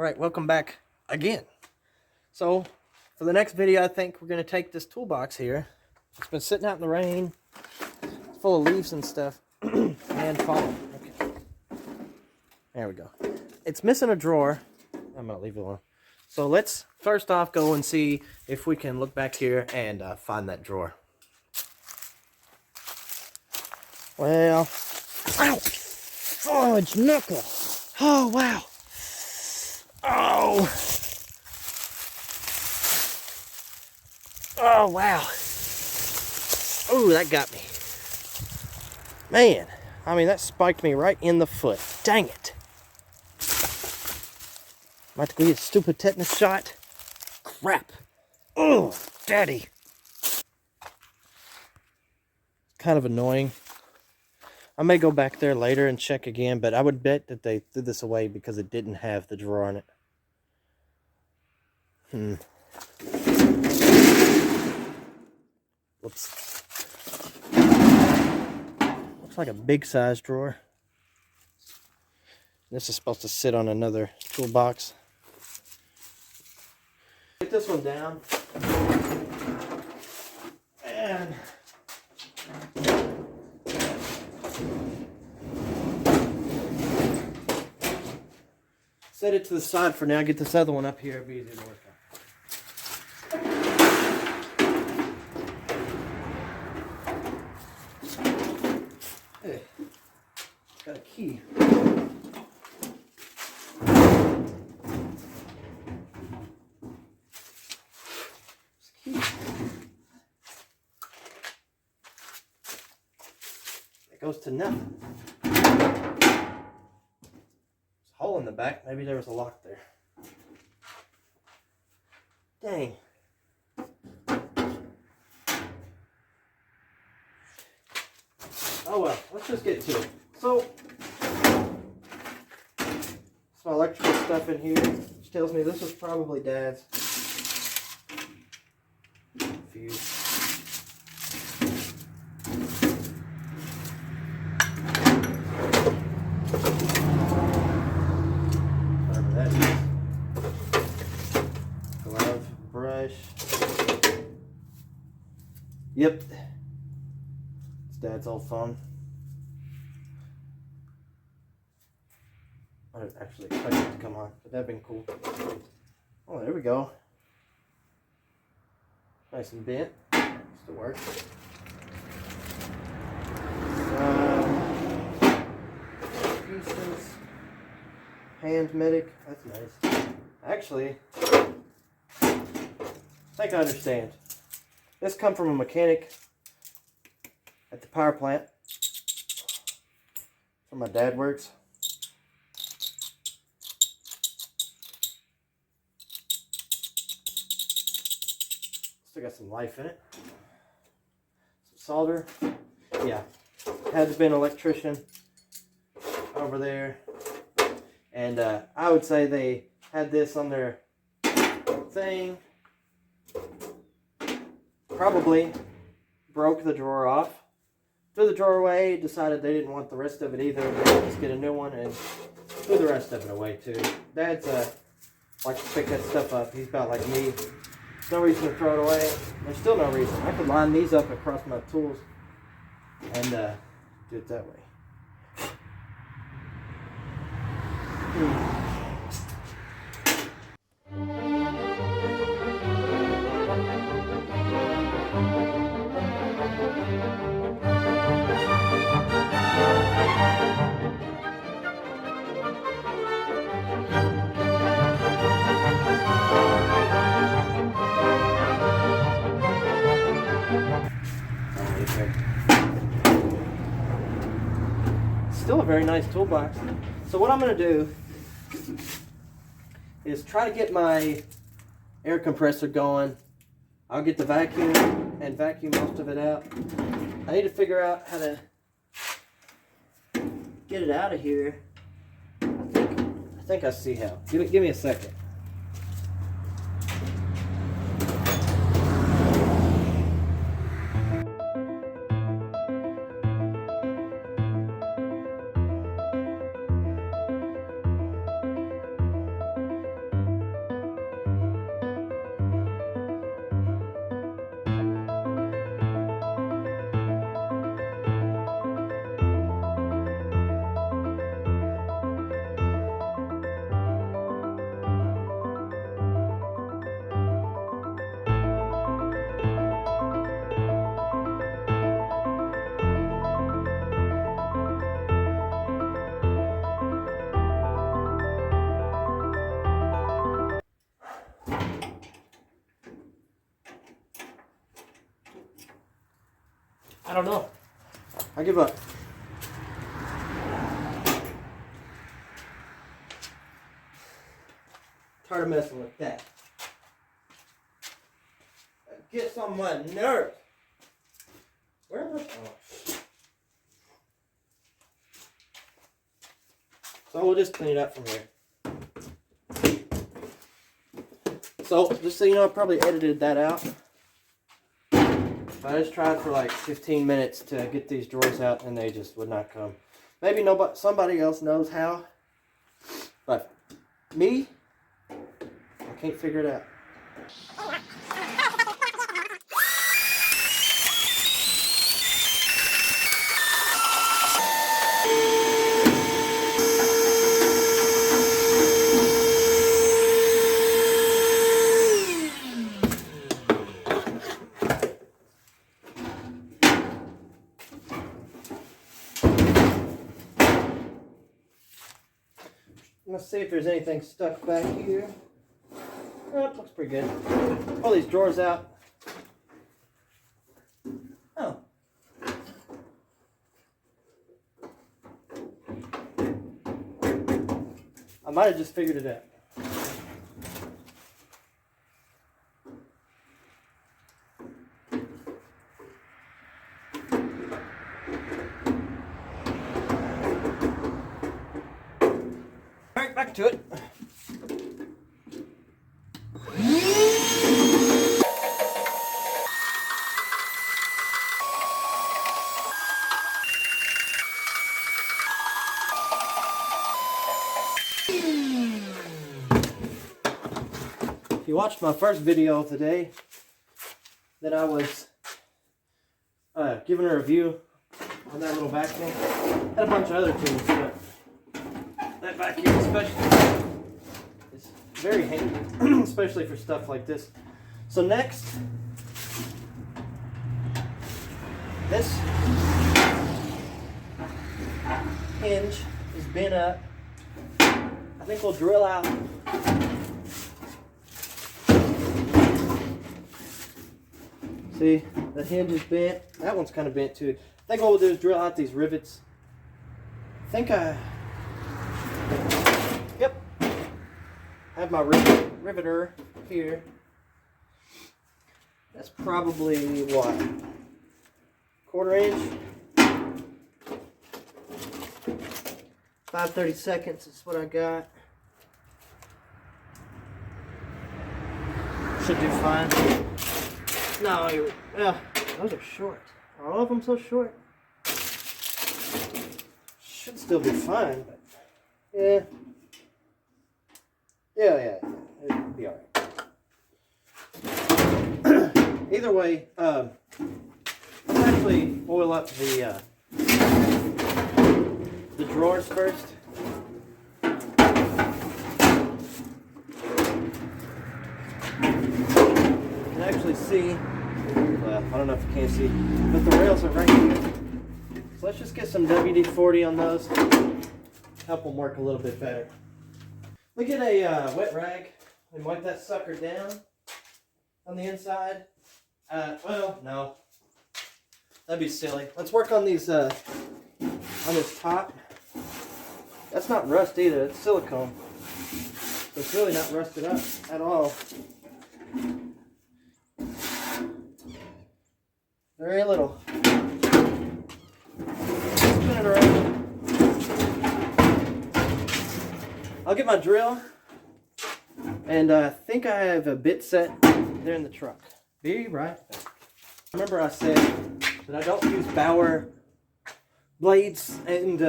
Alright, welcome back again. So, for the next video, I think we're going to take this toolbox here. It's been sitting out in the rain. It's full of leaves and stuff. And falling. Okay. There we go. It's missing a drawer. I'm going to leave it alone. So let's first off go and see if we can look back here and find that drawer. Well, ow! Fudge knuckle! Oh, wow! Oh! Oh, wow! Ooh, that got me. Man, I mean, that spiked me right in the foot. Dang it. I'm about to go get a stupid tetanus shot. Crap. Oh, daddy. Kind of annoying. I may go back there later and check again, but I would bet that they threw this away because it didn't have the drawer in it. Whoops. Looks like a big size drawer. This is supposed to sit on another toolbox. Get this one down. And set it to the side for now. Get this other one up here. It'll be easier to work on. Hey, got a key. It goes to nothing. There's a hole in the back. Maybe there was a lock there. Dang. Oh well, let's just get to it. So, some electrical stuff in here, which tells me this was probably Dad's fuse. Whatever that is. Glove, brush. Yep. It's Dad's old phone. I didn't actually expect it to come on, but that'd been cool. Oh, there we go. Nice and bent. Still works. Pieces. Hand medic. That's nice. Actually, I think I understand. This come from a mechanic at the power plant where my dad works. Still got some life in it. Some solder. Yeah. Had to be an electrician over there. And I would say they had this on their thing. Probably broke the drawer off. Threw the drawer away. Decided they didn't want the rest of it either. Let's get a new one and threw the rest of it away too. Dad's likes to pick that stuff up. He's about like me. There's no reason to throw it away. There's still no reason. I could line these up across my tools and do it that way. Still a very nice toolbox. So what I'm going to do is try to get my air compressor going. I'll get the vacuum and vacuum most of it out. I need to figure out how to get it out of here. I think I see how. Give me a second. I don't know. I give up. Tired of messing with that. That gets on my nerves. Where am I? Oh. So we'll just clean it up from here. So just so you know, I probably edited that out. I just tried for like 15 minutes to get these drawers out, and they just would not come. Maybe nobody, somebody else knows how, but me, I can't figure it out. Let's see if there's anything stuck back here. Oh, looks pretty good. Pull these drawers out. Oh. I might have just figured it out. Alright, back to it. If you watched my first video of the day, that I was giving a review on that little vacuum. Had a bunch of other tools, but that vacuum especially is very handy, especially for stuff like this. So next, this hinge is bent up. I think we'll drill out see, the hinge is bent. That one's kind of bent too. I think what we'll do is drill out these rivets. Yep. I have my riveter here. That's probably what? 1/4 inch? 5/32 is what I got. Should do fine. No, yeah, those are short. Are all of them so short? Should still be fine, but yeah. It'll be alright. Either way, let's actually oil up the drawers first. Actually see, well, I don't know if you can see, but the rails are right here. So let's just get some WD-40 on those, help them work a little bit better. We get a wet rag and wipe that sucker down on the inside. Well, no, that'd be silly. Let's work on these on this top. That's not rust either, it's silicone. So it's really not rusted up at all. Very little. Spin it around. I'll get my drill, and I think I have a bit set there in the truck. Be right back. Remember I said that I don't use Bauer blades and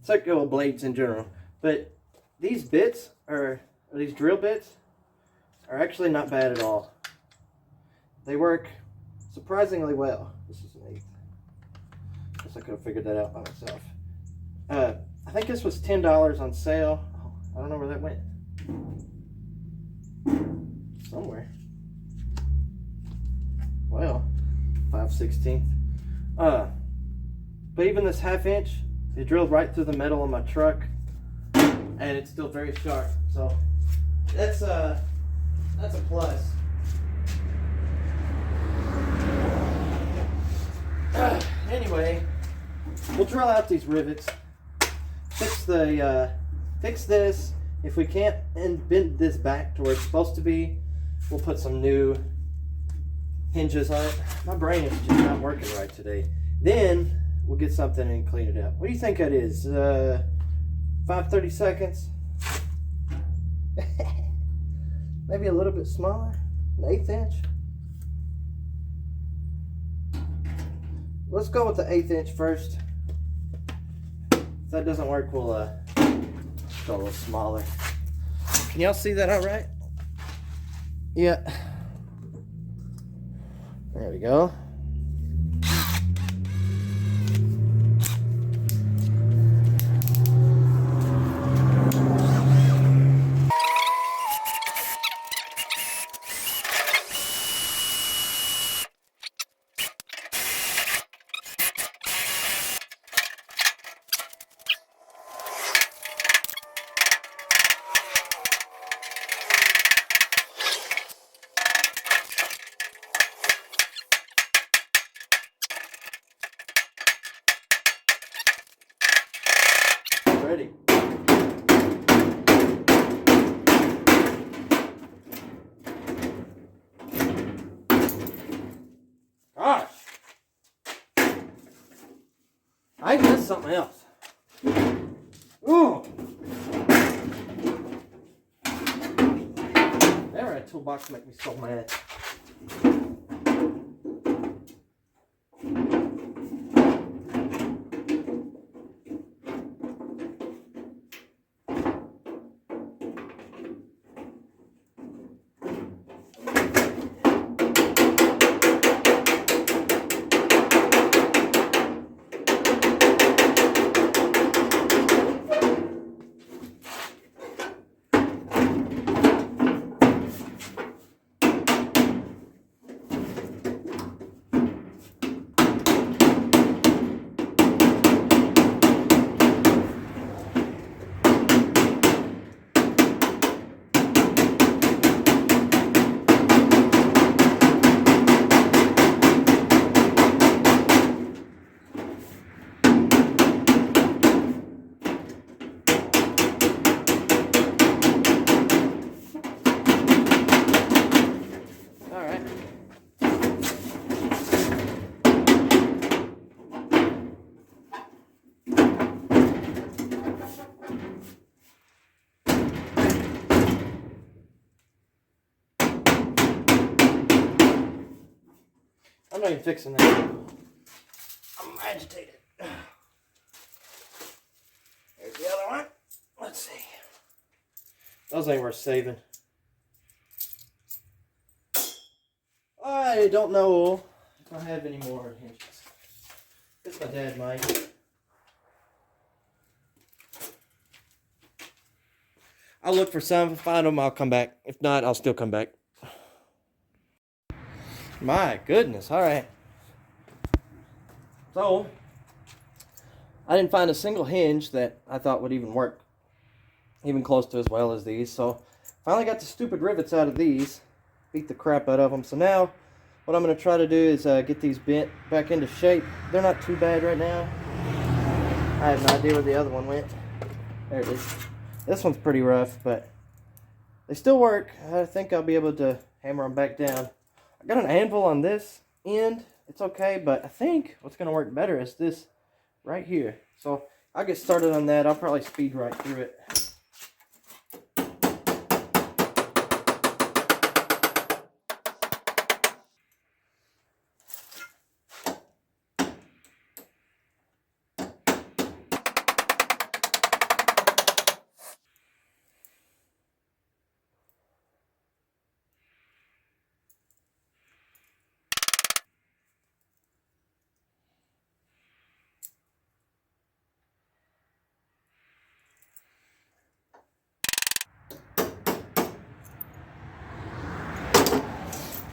circular blades in general, but these bits these drill bits are actually not bad at all. They work surprisingly well. This is an 1/8. Guess I could have figured that out by myself. I think this was $10 on sale. Oh, I don't know where that went. Somewhere. Well, 5/16. But even this 1/2 inch, it drilled right through the metal on my truck, and it's still very sharp. So that's a plus. Anyway, we'll drill out these rivets, fix this. If we can't bend this back to where it's supposed to be, we'll put some new hinges on it. My brain is just not working right today. Then we'll get something and clean it up. What do you think that is? 5/30 seconds? Maybe a little bit smaller, an 1/8 inch. Let's go with the 1/8 inch first. If that doesn't work, we'll go a little smaller. Can y'all see that all right? Yeah. There we go. Ready. Gosh. I missed something else. Ooh. Never had a toolbox make me so mad. I'm not even fixing that. I'm agitated. There's the other one. Let's see. Those ain't worth saving. I don't know if I have any more hinges. Guess my dad might. I'll look for some. If I find them, I'll come back. If not, I'll still come back. My goodness, all right. So, I didn't find a single hinge that I thought would even work, even close to as well as these. So, finally got the stupid rivets out of these, beat the crap out of them. So now, what I'm going to try to do is get these bent back into shape. They're not too bad right now. I have no idea where the other one went. There it is. This one's pretty rough, but they still work. I think I'll be able to hammer them back down. I got an anvil on this end. It's okay, but I think what's going to work better is this right here. So I'll get started on that. I'll probably speed right through it.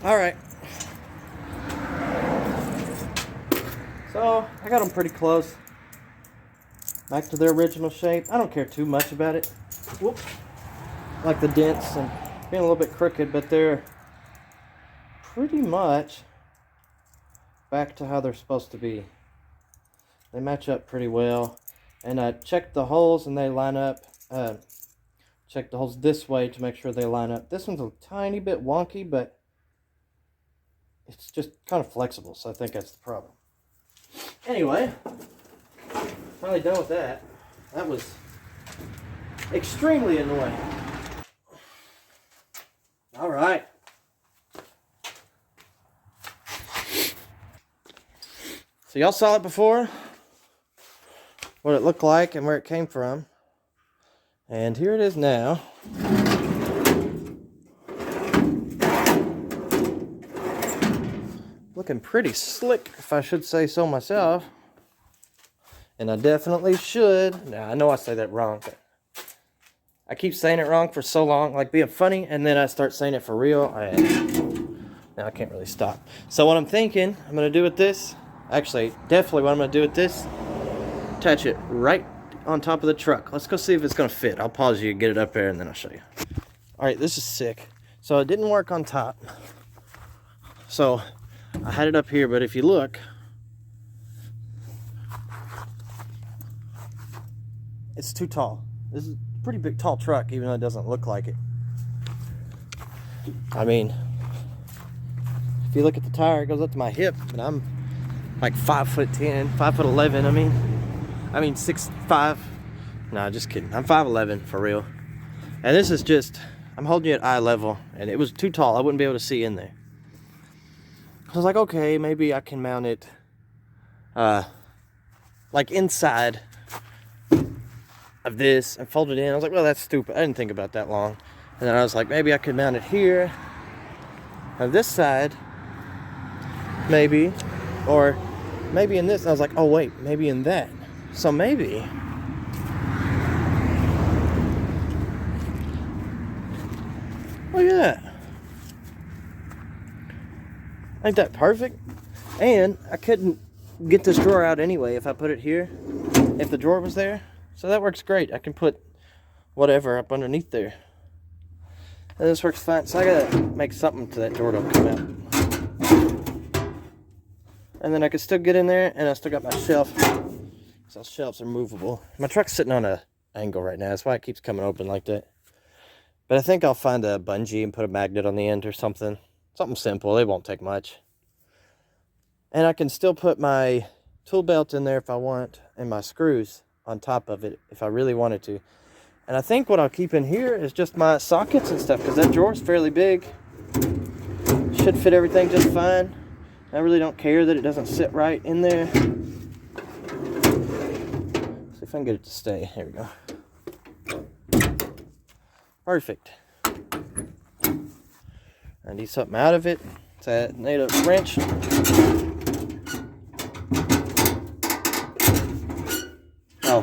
All right. So I got them pretty close. Back to their original shape. I don't care too much about it. Whoop. Like the dents and being a little bit crooked, but they're pretty much back to how they're supposed to be. They match up pretty well. And I checked the holes and they line up. Check the holes this way to make sure they line up. This one's a tiny bit wonky, but it's just kind of flexible, so I think that's the problem. Anyway, finally done with that. That was extremely annoying. All right. So y'all saw it before, what it looked like and where it came from. And here it is now. Looking pretty slick, if I should say so myself. And I definitely should. Now, I know I say that wrong, but I keep saying it wrong for so long, like being funny, and then I start saying it for real. Now I can't really stop. So what I'm thinking I'm going to do with this, actually, definitely what I'm going to do with this, attach it right on top of the truck. Let's go see if it's going to fit. I'll pause you, get it up there, and then I'll show you. Alright, this is sick. So it didn't work on top. So I had it up here, but if you look, it's too tall. This is a pretty big, tall truck, even though it doesn't look like it. I mean, if you look at the tire, it goes up to my hip, and I'm like 5'10", 5'11", I mean 6'5". Nah, just kidding. I'm 5'11" for real. And this is just, I'm holding you at eye level, and it was too tall. I wouldn't be able to see in there. I was like, okay, maybe I can mount it like inside of this and fold it in. I was like, well, that's stupid. I didn't think about that long. And then I was like, maybe I could mount it here on this side, maybe, or maybe in this. And I was like, oh wait, maybe in that. So maybe look at that. Ain't that perfect? And I couldn't get this drawer out anyway if I put it here, if the drawer was there. So that works great. I can put whatever up underneath there. And this works fine. So I gotta make something to that drawer to come out. And then I can still get in there, and I still got my shelf. So those shelves are movable. My truck's sitting on an angle right now. That's why it keeps coming open like that. But I think I'll find a bungee and put a magnet on the end or something. Something simple. It won't take much. And I can still put my tool belt in there if I want, and my screws on top of it if I really wanted to. And I think what I'll keep in here is just my sockets and stuff, because that drawer is fairly big. Should fit everything just fine. I really don't care that it doesn't sit right in there. See if I can get it to stay. Here we go. Perfect. I need something out of it. So I need a wrench. Oh.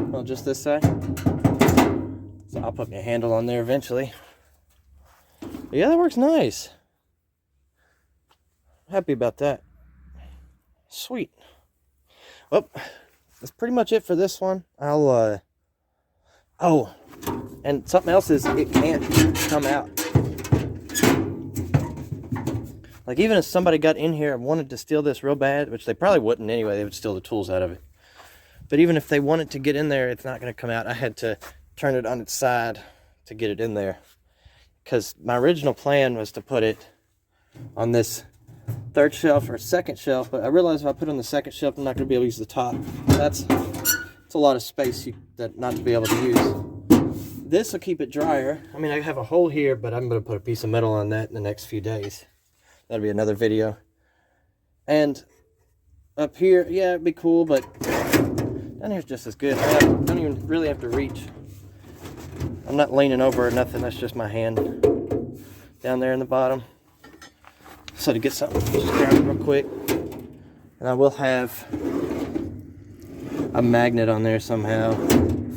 Well, just this side. So I'll put my handle on there eventually. But yeah, that works nice. Happy about that. Sweet. Well, that's pretty much it for this one. I'll oh, and something else is it can't come out. Like, even if somebody got in here and wanted to steal this real bad, which they probably wouldn't anyway, they would steal the tools out of it. But even if they wanted to get in there, it's not going to come out. I had to turn it on its side to get it in there. Because my original plan was to put it on this third shelf or second shelf, but I realized if I put it on the second shelf, I'm not going to be able to use the top. It's a lot of space that not to be able to use. This will keep it drier. I mean, I have a hole here, but I'm going to put a piece of metal on that in the next few days. That'll be another video. And up here, yeah, it'd be cool, but down here's just as good. I don't even really have to reach. I'm not leaning over or nothing. That's just my hand down there in the bottom. So to get something, just grab it real quick. And I will have a magnet on there somehow.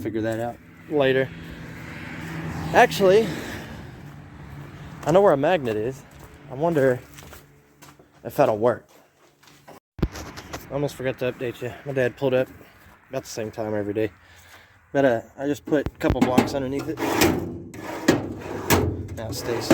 Figure that out later. Actually, I know where a magnet is. I wonder if that'll work. I almost forgot to update you. My dad pulled up about the same time every day. But I just put a couple blocks underneath it. Now it stays.